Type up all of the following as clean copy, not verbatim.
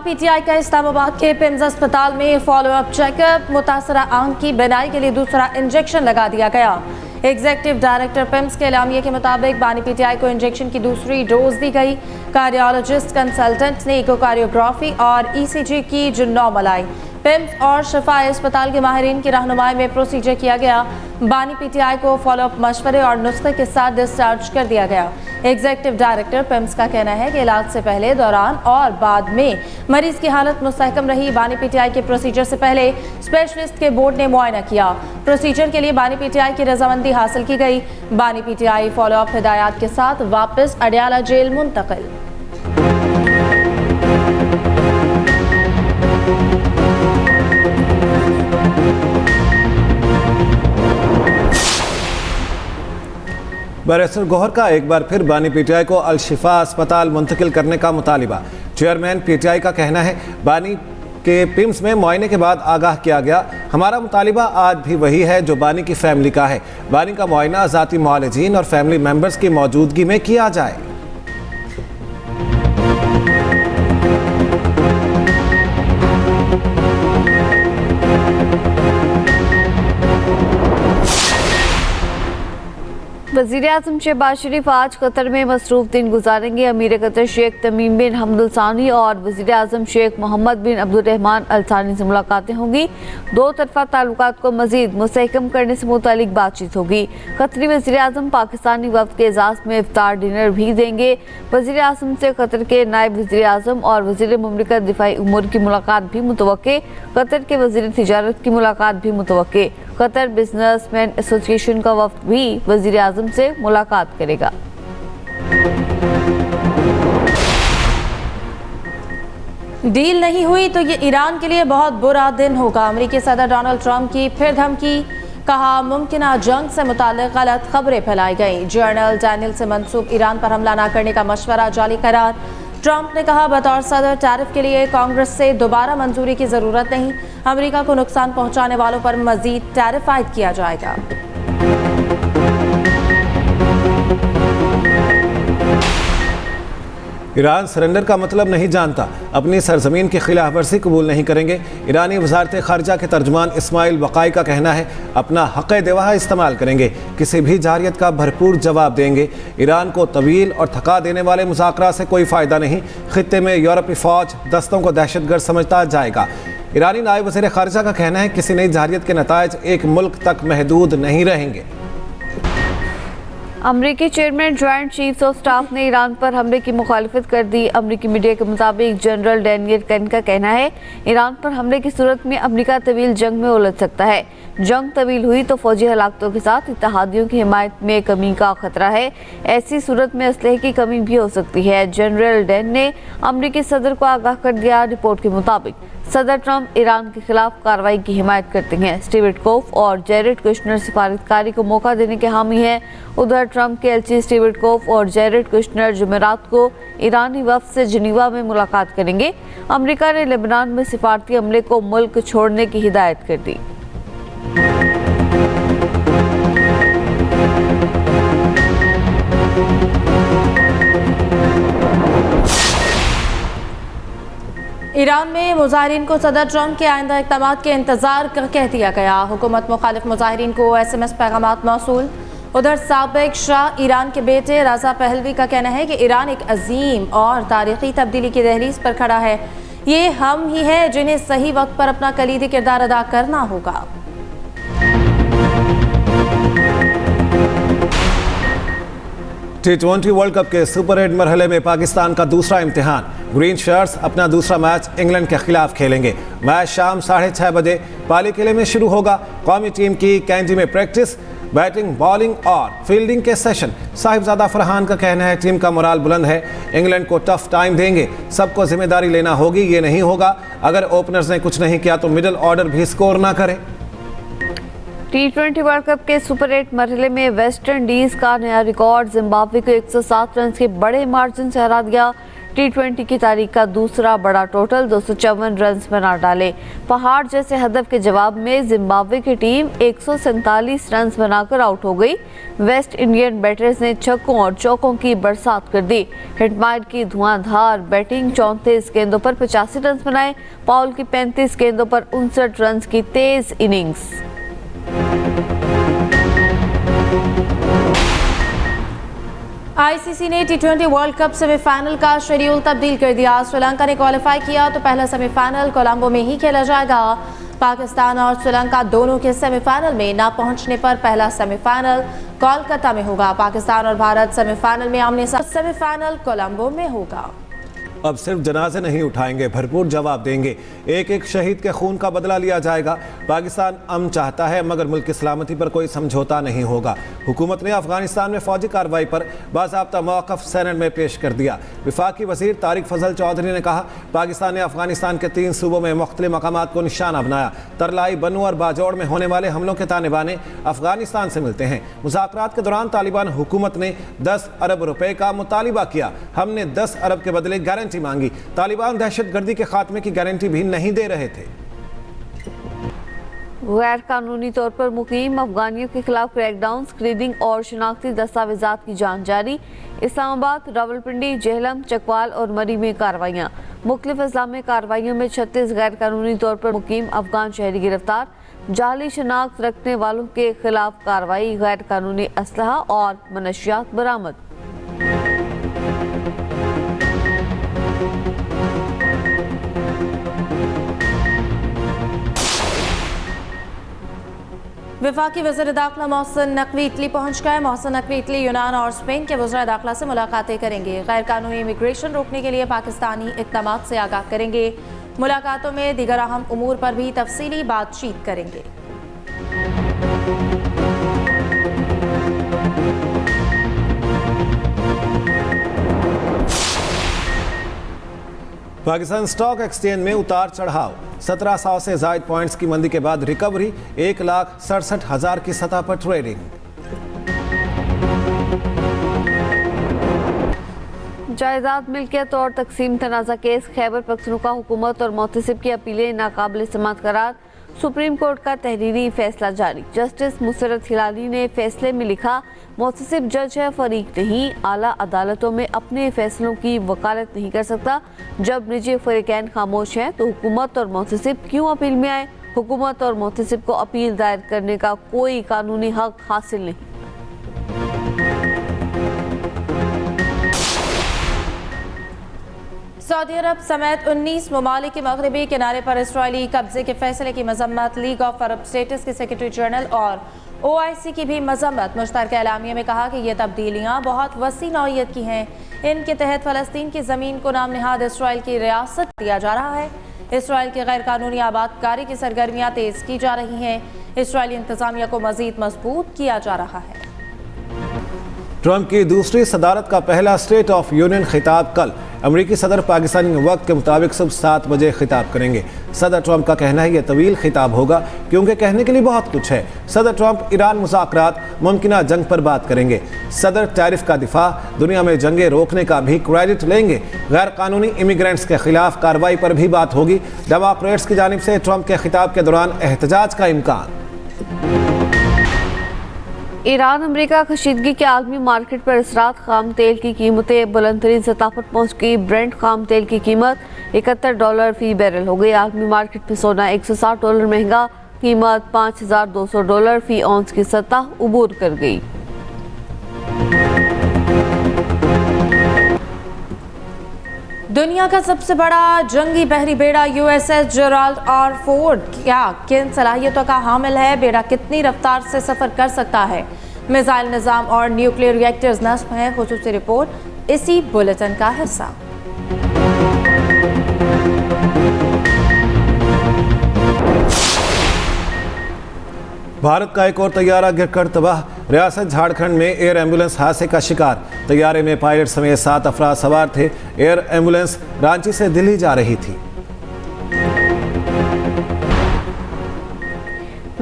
PTI का इस्लामाबाद के PIMS अस्पताल में फॉलोअप चेकअप, मुतासरा आंख की बीनाई के लिए दूसरा इंजेक्शन लगा दिया गया। एग्जीक्यूटिव डायरेक्टर पिम्स के एलामिया के मुताबिक बानी पीटीआई को इंजेक्शन की दूसरी डोज दी गई। कार्डियोलॉजिस्ट कंसल्टेंट ने इकोकार्डियोग्राफी और ईसीजी की जो नॉर्मल आई। पिम्स और शिफाई अस्पताल के माहिरीन की रहनुमाई में प्रोसीजर किया गया। बानी पीटीआई को फॉलोअप मशवरे और नुस्खे के साथ डिस्चार्ज कर दिया गया। एग्जीक्यूटिव डायरेक्टर पिम्स का कहना है कि इलाज से पहले, दौरान और बाद में मरीज की हालत मुस्तहकम रही। बानी पीटीआई के प्रोसीजर से पहले स्पेशलिस्ट के बोर्ड ने मुआयना किया। प्रोसीजर के लिए बानी पीटीआई की रजामंदी हासिल की गई। बानी पीटीआई फॉलोअप हिदायत के साथ वापस अडयाला जेल मुंतकिल। बैरिस्टर गौहर का एक बार फिर बानी पीटीआई को अल शिफा अस्पताल मुंतकिल करने का मुतालिबा। चेयरमैन पीटीआई का कहना है, बानी के पिम्स में मुआयने के बाद आगाह किया गया। हमारा मुतालिबा आज भी वही है जो बानी की फैमिली का है। बानी का मुआयना ज़ाती मुआलिजीन और फैमिली मेम्बर्स की मौजूदगी में किया जाए। वज़ीर-ए-आज़म शहबाज शरीफ आज कतर में मसरूफ दिन गुजारेंगे। अमीर कतर शेख तमीम बिन हमद अल सानी और वज़ीर-ए-आज़म शेख मोहम्मद बिन अब्दुर्रहमान अल सानी से मुलाकातें होंगी। दो तरफा ताल्लुकात को मज़ीद मुस्तहकम करने से मुतालिक बातचीत होगी। कतरी वज़ीर-ए-आज़म पाकिस्तानी वफ़द के एजाज़ में इफ्तार डिनर भी देंगे। वज़ीर-ए-आज़म से कतर के नायब वज़ीर-ए-आज़म और वज़ीर मुमलिकत दिफाई उमूर की मुलाकात भी मुतवक्के। कतर के वज़ीर तिजारत की मुलाकात भी मुतवक्के। कतर बिजनेसमैन एसोसिएशन का वफ़द भी वज़ीर-ए-आज़म से मुलाकात करेगा। डील नहीं हुई तो ये ईरान के लिए बहुत बुरा दिन होगा। अमेरिकी सदर डोनाल्ड ट्रंप की फिर धमकी। कहा, मुमकिना जंग से मुताल्लिक़ गलत खबरें फैलाई गई। जनरल डैनियल से मंसूब ईरान पर हमला न करने का मशवरा जाली करार। ट्रंप ने कहा, बतौर सदर टैरिफ के लिए कांग्रेस से दोबारा मंजूरी की जरूरत नहीं। अमेरिका को नुकसान पहुंचाने वालों पर मजीद टैरिफ आयद किया जाएगा। ईरान सरेंडर का मतलब नहीं जानता, अपनी सरजमीन की खिलाफ वर्जी कबूल नहीं करेंगे। ईरानी वजारत खारजा के तर्जुमान इस्माइल वक़ाई का कहना है, अपना हक़ देवा इस्तेमाल करेंगे, किसी भी जारियत का भरपूर जवाब देंगे। ईरान को तवील और थका देने वाले मुज़ाकरा से कोई फ़ायदा नहीं। खित्ते में यूरोपी फ़ौज दस्तों को दहशतगर्द समझता जाएगा। ईरानी नायब वज़ीर खारजा का कहना है, किसी नई जारियत के नताइज एक मुल्क तक महदूद नहीं रहेंगे। अमरीकी chairman joint chiefs of staff ने ईरान पर हमले की मुखालिफत कर दी। अमरीकी मीडिया के मुताबिक जनरल डैनियल कैन का कहना है, ईरान पर हमले की सूरत में अमरीका तवील जंग में उलझ सकता है। जंग तवील हुई तो फौजी हलाकतों के साथ इत्तेहादियों की हिमायत में कमी का खतरा है। ऐसी सूरत में असलहे की कमी भी हो सकती है। जनरल डैन ने अमरीकी सदर को आगाह कर दिया। रिपोर्ट के मुताबिक सदर ट्रंप ईरान के खिलाफ कार्रवाई की हिमायत करते हैं। स्टीव विटकोफ और जेरेड कुशनर सिफारतकारी को मौका देने के हामी हैं। उधर ट्रंप के एलची स्टीव विटकोफ और जेरेड कुशनर जुमेरात को ईरानी वफ़द से जिनीवा में मुलाकात करेंगे। अमरीका ने लेबनान में सिफारती अमले को मुल्क छोड़ने की हिदायत कर दी। ईरान में मुजाहिरीन को सदर ट्रंप के आइंदा इक़दामात के इंतजार का कह दिया गया। हुकूमत मुखालिफ मुजाहिरीन को SMS पैगामात मौसूल। उधर साबिक शाह ईरान के बेटे रज़ा पहलवी का कहना है कि ईरान एक अजीम और तारीखी तब्दीली की दहलीज पर खड़ा है। ये हम ही हैं जिन्हें सही वक्त पर अपना कलीदी किरदार अदा करना होगा। T20 वर्ल्ड कप के सुपर 8 मरहले में पाकिस्तान का दूसरा इम्तिहान। ग्रीन शर्ट्स अपना दूसरा मैच इंग्लैंड के खिलाफ खेलेंगे। मैच शाम 6:30 बजे पाली किले में शुरू होगा। कौमी टीम की कैंटी में प्रैक्टिस, बैटिंग, बॉलिंग और फील्डिंग के सेशन। साहिबजादा फरहान का कहना है, टीम का मोराल बुलंद है, इंग्लैंड को टफ टाइम देंगे, सबको जिम्मेदारी लेना होगी। ये नहीं होगा अगर ओपनर्स ने कुछ नहीं किया तो मिडिल ऑर्डर भी स्कोर ना करे। T20 वर्ल्ड कप के सुपर 8 मरहले में वेस्ट इंडीज का नया रिकॉर्ड। जिम्बाब्वे को 107 रन के बड़े मार्जिन से हरा दिया। T20 की तारीख का दूसरा बड़ा टोटल 254 रन बना डाले। पहाड़ जैसे हदफ के जवाब में जिम्बाब्वे की टीम 147 रन बनाकर आउट हो गई। वेस्ट इंडियन बैटर्स ने छक्कों और चौकों की बरसात कर दी। हिटमायर की धुआंधार बैटिंग 34 गेंदों पर 85 रन बनाए। पॉल की 35 गेंदों पर 59 रन की तेज इनिंग्स। आईसीसी ने T20 वर्ल्ड कप सेमीफाइनल का शेड्यूल तब्दील कर दिया। श्रीलंका ने क्वालिफाई किया तो पहला सेमीफाइनल कोलंबो में ही खेला जाएगा। पाकिस्तान और श्रीलंका दोनों के सेमीफाइनल में न पहुंचने पर पहला सेमीफाइनल कोलकाता में होगा। पाकिस्तान और भारत सेमीफाइनल में आमने सामने, सेमीफाइनल कोलंबो में होगा। अब सिर्फ जनाजे नहीं उठाएंगे, भरपूर जवाब देंगे। एक एक शहीद के खून का बदला लिया जाएगा। पाकिस्तान अमन चाहता है मगर मुल्क की सलामती पर कोई समझौता नहीं होगा। हुकूमत ने अफगानिस्तान में फौजी कार्रवाई पर बाज़ाब्ता मौक़िफ़ सेनेट में पेश कर दिया। वफाकी वज़ीर तारिक फजल चौधरी ने कहा, पाकिस्तान ने अफगानिस्तान के 3 सूबों में मुख्तलिफ मकामात को निशाना बनाया। तरलाई, बनू और बाजौड़ में होने वाले हमलों के तालिबान अफगानिस्तान से मिलते हैं। मुज़ाकरात के दौरान तालिबान हुकूमत ने 10 अरब रुपए का मुतालिबा किया। हमने 10 अरब के बदले गारंटी मांगी। तालिबान दहशतगर्दी के खात्मे की गारंटी भी नहीं दे रहे थे। गैर कानूनी तौर पर मुकीम अफगानियों के खिलाफ क्रैकडाउन, स्क्रीनिंग और शनाख्ती दस्तावेजात की जांच जारी। इस्लामाबाद, रावलपिंडी, जेहलम, चकवाल और मरी में कार्रवाइयाँ। मुख्तलिफ अजला में कार्रवाइयों में 36 गैर कानूनी तौर पर मुकीम अफगान शहरी गिरफ्तार। जाली शनाख्त रखने वालों के खिलाफ कार्रवाई। गैर कानूनी असलहा और मनशियात बरामद। वफाकी वज़ीर दाखिला मोहसिन नकवी इटली पहुंच गए। मोहसिन नकवी इटली, यूनान और स्पेन के वज़ीर दाखिला से मुलाकातें करेंगे। गैर कानूनी इमिग्रेशन रोकने के लिए पाकिस्तानी इक़दाम से आगाह करेंगे। मुलाकातों में दीगर अहम उमूर पर भी तफसीली बातचीत करेंगे। पाकिस्तान स्टॉक एक्सचेंज में उतार चढ़ाव। 1700 से जायद पॉइंट्स की मंदी के बाद रिकवरी। 1,67,000 की सतह पर ट्रेडिंग। जायदाद मिल्कियत और तकसीम तनाज़ा केस। खैबर पख्तूनख्वा हुकूमत और मोहतसिब की अपीलें नाकाबिल समाअत करार। सुप्रीम कोर्ट का तहरीरी फैसला जारी। जस्टिस मुसरत हिलाली ने फैसले में लिखा, मोहतसिब जज है, फरीक नहीं। आला अदालतों में अपने फैसलों की वकालत नहीं कर सकता। जब निजी फरीकैन खामोश हैं तो हुकूमत और मोहतसिब क्यों अपील में आए? हुकूमत और मोहतसिब को अपील दायर करने का कोई कानूनी हक हासिल नहीं। सऊदी अरब समेत 19 ममालिक के मगरबी किनारे पर इसराइली कब्जे के फैसले की मजम्मत। लीग ऑफ अरब स्टेट्स के सेक्रेटरी जनरल और OIC की भी मजम्मत। मुश्तरका एलामिया में कहा कि ये तब्दीलियाँ बहुत वसी नौइयत की हैं। इनके तहत फ़लस्तीन की ज़मीन को नाम नहाद इसराइल की रियासत दिया जा रहा है। इसराइल की गैर कानूनी आबादकारी की सरगर्मियाँ तेज़ की जा रही हैं। इसराइली इंतज़ामिया को मज़ीद मजबूत किया जा रहा है। ट्रंप की दूसरी सदारत का पहला स्टेट ऑफ यूनियन खिताब कल। अमरीकी सदर पाकिस्तानी वक्त के मुताबिक सुबह 7 बजे खिताब करेंगे। सदर ट्रंप का कहना है यह तवील खिताब होगा क्योंकि कहने के लिए बहुत कुछ है। सदर ट्रंप ईरान मुज़ाकरात, मुमकिना जंग पर बात करेंगे। सदर टैरिफ का दिफा, दुनिया में जंगें रोकने का भी क्रेडिट लेंगे। गैर कानूनी इमिग्रेंट्स के खिलाफ कार्रवाई पर भी बात होगी। डेमोक्रेट्स की जानिब से ट्रंप के खिताब के दौरान एहतजाज का इम्कान। ईरान अमेरिका कशीदगी के आलमी मार्केट पर असरात। खाम तेल की कीमतें बुलंद तरीन सतह पर पहुँच गई। ब्रेंट खाम तेल की कीमत $71 फी बैरल हो गई। आलमी मार्केट में सोना $160 महंगा। कीमत $5,200 फी औंस की सतह उबूर कर गई। दुनिया का सबसे बड़ा जंगी बहरी बेड़ा USS जेराल्ड R. फोर्ड क्या किन सलाहियतों का हामिल है? बेड़ा कितनी रफ्तार से सफर कर सकता है? मिसाइल निज़ाम और न्यूक्लियर रिएक्टर्स नस्ब हैं। खुसूसी रिपोर्ट इसी बुलेटिन का हिस्सा। भारत का एक और तैयारा गिरकर तबाह। रियासत झारखंड में एयर एम्बुलेंस हादसे का शिकार। तैयारे में पायलट समेत 7 अफराद सवार थे। एयर एम्बुलेंस रांची से दिल्ली जा रही थी।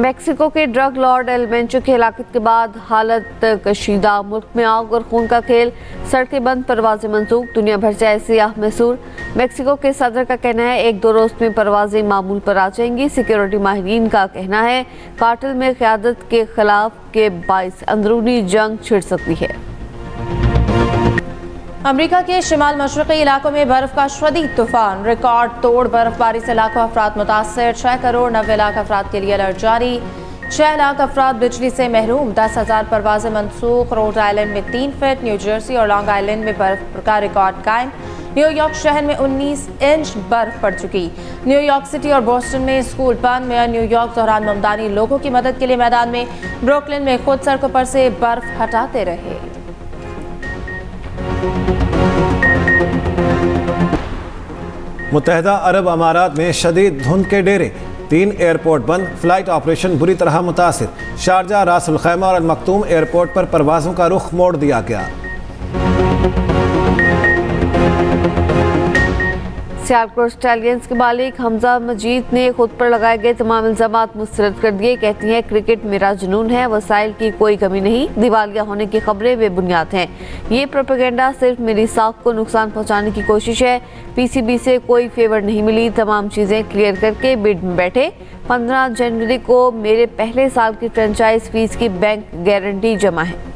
मेक्सिको के ड्रग लॉर्ड एल मेंचो की हलाकत के बाद हालत कशीदा, मुल्क में आग और खून का खेल, सड़कें बंद, परवाजें मंसूख, दुनिया भर से ऐसे सियाह मैसूर। मेक्सिको के सदर का कहना है 1-2 रोज में परवाजें मामूल पर आ जाएंगी। सिक्योरिटी माहिरीन का कहना है कार्टेल में क़यादत के खिलाफ के बाइस अंदरूनी जंग छिड़ सकती है। अमेरिका के शिमाल मशरक़ी इलाकों में बर्फ का शदीद तूफान, रिकॉर्ड तोड़ बर्फबारी से लाखों अफराद मुतासर, 6 करोड़ 90 लाख अफराद के लिए अलर्ट जारी, 6 लाख अफराद बिजली से महरूम, 10,000 परवाजें मनसूख। रोड आइलैंड में 3 फीट, न्यू जर्सी और लॉन्ग आइलैंड में बर्फ का रिकॉर्ड कायम। न्यूयॉर्क शहर में 19 इंच बर्फ पड़ चुकी। न्यूयॉर्क सिटी और बोस्टन में स्कूल बंद। मेयर न्यूयॉर्क ज़ोहरान ममदानी लोगों की मदद के लिए मैदान में, ब्रुकलिन में खुद सड़कों पर से बर्फ हटाते रहे। मुत्तहदा अरब अमारात में शदीद धुंध के डेरे, 3 एयरपोर्ट बंद, फ्लाइट ऑपरेशन बुरी तरह मुतासिर। शारजा, रास अल खैमा और अल मखतूम एयरपोर्ट पर परवाज़ों का रुख मोड़ दिया गया। सियालकोट स्टैलियंस के मालिक हमजा मजीद ने खुद पर लगाए गए तमाम इल्जामात मुस्तरद कर दिए। कहती हैं क्रिकेट मेरा जुनून है, वसाइल की कोई कमी नहीं, दिवालिया होने की खबरें बेबुनियाद हैं। ये प्रोपेगेंडा सिर्फ मेरी साख को नुकसान पहुंचाने की कोशिश है। पीसीबी से कोई फेवर नहीं मिली, तमाम चीज़ें क्लियर करके बिड में बैठे। 15 जनवरी को मेरे पहले साल की फ्रेंचाइज फीस की बैंक गारंटी जमा है।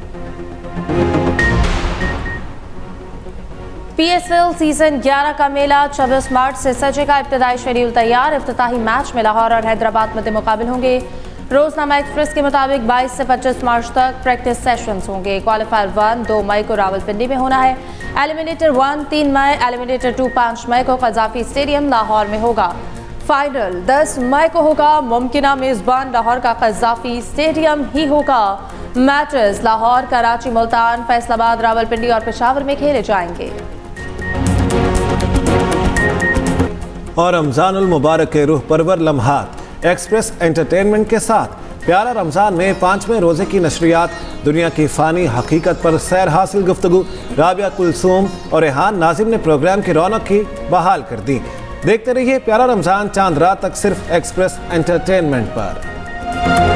PSL सीजन 11 का मेला 26 मार्च से सजेगा। इब्तदाई शेड्यूल तैयार। इफ्तिताही मैच में लाहौर और हैदराबाद मध्य मुकाबिल होंगे। रोजनामा एक्सप्रेस के मुताबिक 22 से 25 मार्च तक प्रैक्टिस सेशंस होंगे। क्वालिफायर 1 2 मई को रावलपिंडी में होना है। एलिमिनेटर 1 3 मई, एलिमिनेटर 2 5 मई को कज़ाफी स्टेडियम लाहौर में होगा। फाइनल 10 मई को होगा। मुमकिना मेजबान लाहौर का कज़ाफी स्टेडियम ही होगा। मैचेस लाहौर, कराची, मुल्तान, फैसलाबाद, रावलपिंडी और पेशावर में खेले जाएंगे। और रमज़ानुल मुबारक के रूह परवर लम्हात एक्सप्रेस एंटरटेनमेंट के साथ प्यारा रमज़ान में 5वें रोज़े की नशरियात, दुनिया की फ़ानी हकीकत पर सैर हासिल गुफ्तगू। राबिया कुलसूम और रेहान नाजिम ने प्रोग्राम की रौनक की बहाल कर दी। देखते रहिए प्यारा रमज़ान चांद रात तक सिर्फ एक्सप्रेस एंटरटेनमेंट पर।